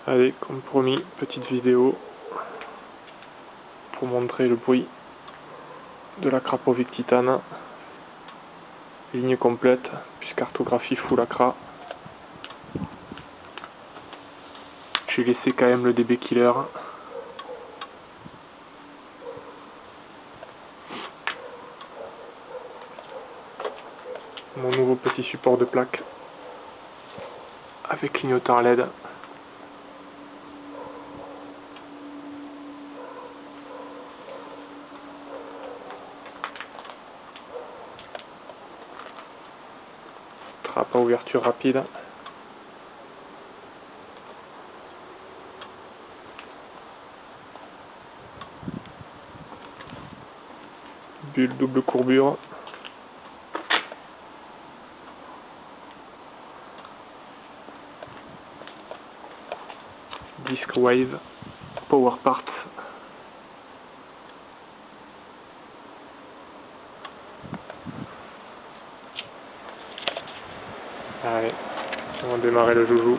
Allez, comme promis, petite vidéo pour montrer le bruit de la Krapovic Titane. Ligne complète, puis cartographie full ACRA. J'ai laissé quand même le DB Killer. Mon nouveau petit support de plaque avec clignotant LED. Trappe à ouverture rapide. Bulle double courbure. Disc Wave. Power Parts. Allez, on va démarrer le joujou.